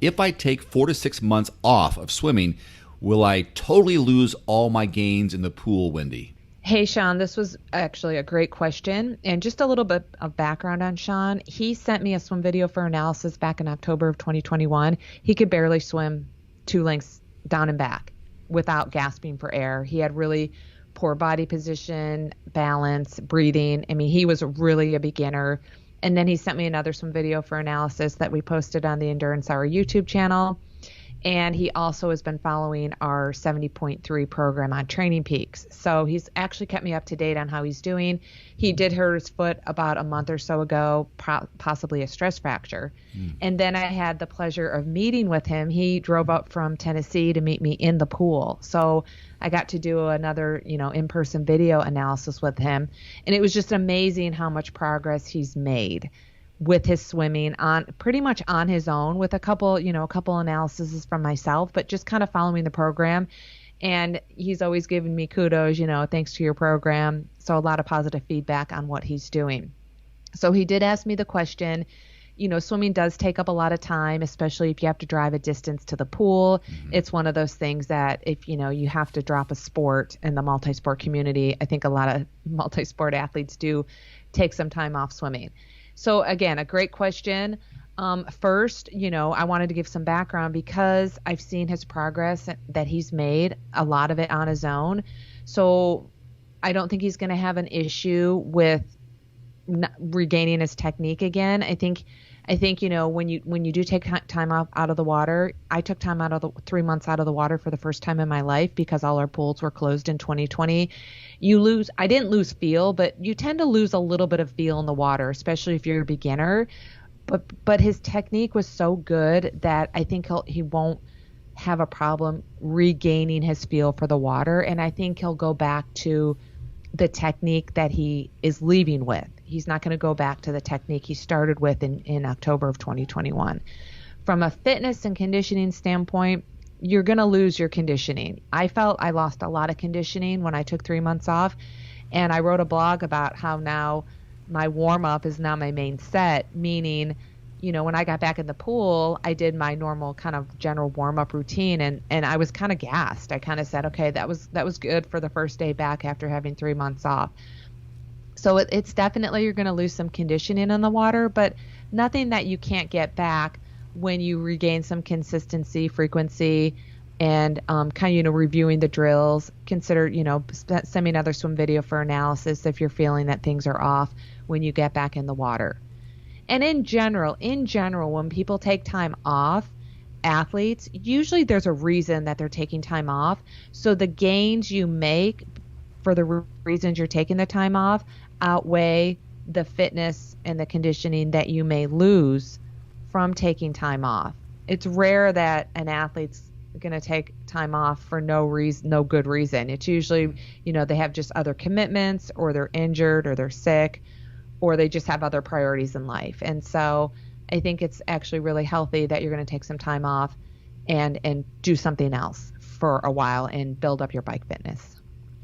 if I take 4 to 6 months off of swimming, will I totally lose all my gains in the pool, Wendy? Hey, Sean, this was actually a great question. And just a little bit of background on Sean. He sent me a swim video for analysis back in October of 2021. He could barely swim 2 lengths down and back without gasping for air. He had really poor body position, balance, breathing. I mean, he was really a beginner. And then he sent me another swim video for analysis that we posted on the Endurance Hour YouTube channel. And he also has been following our 70.3 program on Training Peaks. So he's actually kept me up to date on how he's doing. He did hurt his foot about a month or so ago, possibly a stress fracture. And then I had the pleasure of meeting with him. He drove up from Tennessee to meet me in the pool. So I got to do another, in-person video analysis with him. And it was just amazing how much progress he's made with his swimming on pretty much on his own, with a couple analyses from myself, but just kind of following the program. And he's always given me kudos, thanks to your program. So a lot of positive feedback on what he's doing. So he did ask me the question, swimming does take up a lot of time, especially if you have to drive a distance to the pool. It's one of those things that if, you have to drop a sport in the multi-sport community, I think a lot of multi-sport athletes do take some time off swimming. So again, a great question. First, I wanted to give some background because I've seen his progress that he's made, a lot of it on his own. So I don't think he's going to have an issue with regaining his technique again. I think when you do take time off out of the water, I took time out of the 3 months out of the water for the first time in my life because all our pools were closed in 2020. I didn't lose feel, but you tend to lose a little bit of feel in the water, especially if you're a beginner. But his technique was so good that I think he won't have a problem regaining his feel for the water. And I think he'll go back to the technique that he is leaving with. He's not going to go back to the technique he started with in October of 2021. From a fitness and conditioning standpoint, you're going to lose your conditioning. I felt I lost a lot of conditioning when I took 3 months off. And I wrote a blog about how now my warm-up is now my main set, meaning, when I got back in the pool, I did my normal kind of general warm-up routine, and I was kind of gassed. I kind of said, okay, that was good for the first day back after having 3 months off. So it's definitely you're going to lose some conditioning in the water, but nothing that you can't get back when you regain some consistency, frequency, and kind of, reviewing the drills. Consider, send me another swim video for analysis if you're feeling that things are off when you get back in the water. And in general, when people take time off, athletes, usually there's a reason that they're taking time off. So the gains you make for the reasons you're taking the time off outweigh the fitness and the conditioning that you may lose from taking time off. It's rare that an athlete's going to take time off for no good reason. It's usually, they have just other commitments, or they're injured, or they're sick, or they just have other priorities in life. And so I think it's actually really healthy that you're going to take some time off and do something else for a while and build up your bike fitness.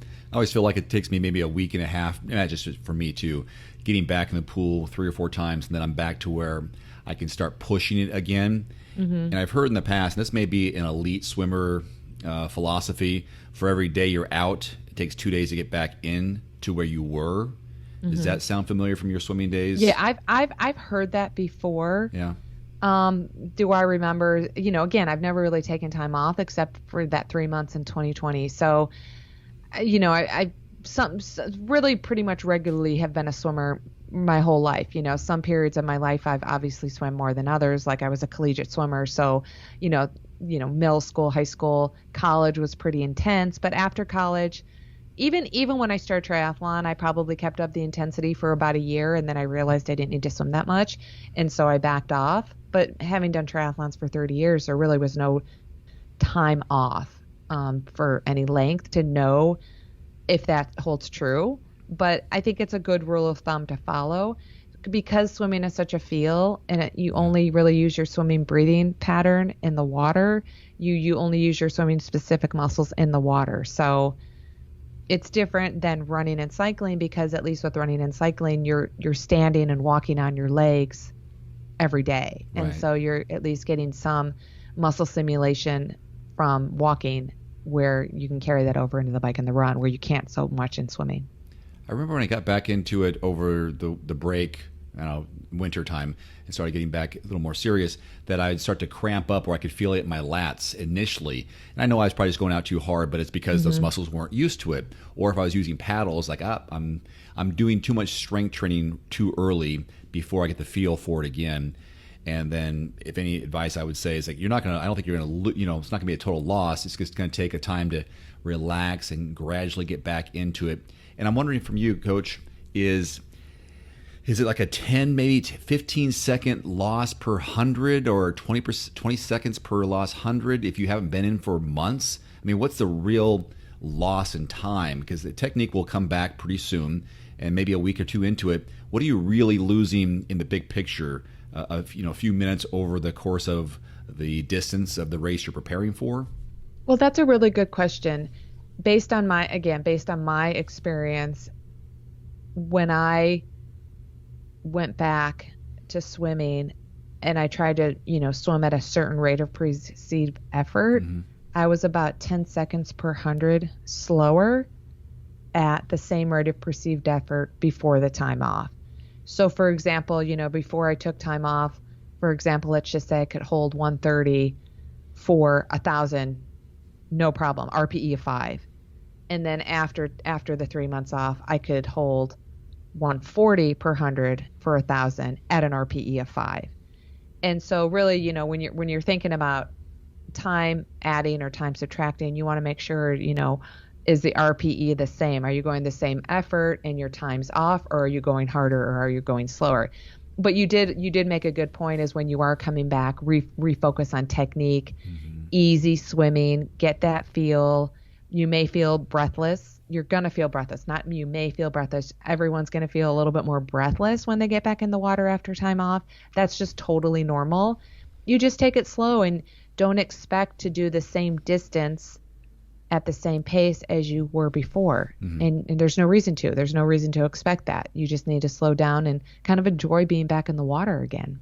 I always feel like it takes me maybe a week and a half, just for me too, getting back in the pool 3 or 4 times, and then I'm back to where I can start pushing it again. And I've heard in the past, and this may be an elite swimmer philosophy, for every day you're out, it takes 2 days to get back in to where you were. Does that sound familiar from your swimming days? Yeah, I've heard that before. Yeah. Do I remember? Again, I've never really taken time off except for that 3 months in 2020. So, I really pretty much regularly have been a swimmer my whole life. Some periods of my life I've obviously swam more than others. Like I was a collegiate swimmer, so middle school, high school, college was pretty intense. But after college, even when I started triathlon, I probably kept up the intensity for about a year, and then I realized I didn't need to swim that much, and so I backed off. But having done triathlons for 30 years, there really was no time off for any length to know if that holds true. But I think it's a good rule of thumb to follow, because swimming is such a feel, and you only really use your swimming breathing pattern in the water. You only use your swimming specific muscles in the water. So it's different than running and cycling, because at least with running and cycling, you're standing and walking on your legs every day. And Right. so you're at least getting some muscle stimulation from walking, where you can carry that over into the bike and the run, where you can't so much in swimming. I remember when I got back into it over the break, winter time, and started getting back a little more serious, that I'd start to cramp up where I could feel it in my lats initially. And I know I was probably just going out too hard, but it's because those muscles weren't used to it. Or if I was using paddles, like I'm doing too much strength training too early before I get the feel for it again. And then, if any advice I would say is, like, I don't think you're gonna, it's not gonna be a total loss. It's just gonna take a time to relax and gradually get back into it. And I'm wondering from you, Coach, is it like a 10, maybe 15-second loss per 100, or 20 seconds per loss 100 if you haven't been in for months? I mean, what's the real loss in time? Because the technique will come back pretty soon, and maybe a week or two into it. What are you really losing in the big picture of a few minutes over the course of the distance of the race you're preparing for? Well, that's a really good question. Based on my experience, when I went back to swimming and I tried to, swim at a certain rate of perceived effort, I was about 10 seconds per 100 slower at the same rate of perceived effort before the time off. So, for example, before I took time off, for example, let's just say I could hold 130 for 1,000, no problem, RPE of 5. And then after the 3 months off, I could hold 140 per 100 for 1,000 at an RPE of 5. And so really, when you're thinking about time adding or time subtracting, you want to make sure, is the RPE the same? Are you going the same effort and your time's off, or are you going harder, or are you going slower? But you did make a good point, is when you are coming back, refocus on technique, easy swimming, get that feel. You may feel breathless. You're going to feel breathless. Not you may feel breathless. Everyone's going to feel a little bit more breathless when they get back in the water after time off. That's just totally normal. You just take it slow and don't expect to do the same distance at the same pace as you were before. And there's no reason to. There's no reason to expect that. You just need to slow down and kind of enjoy being back in the water again.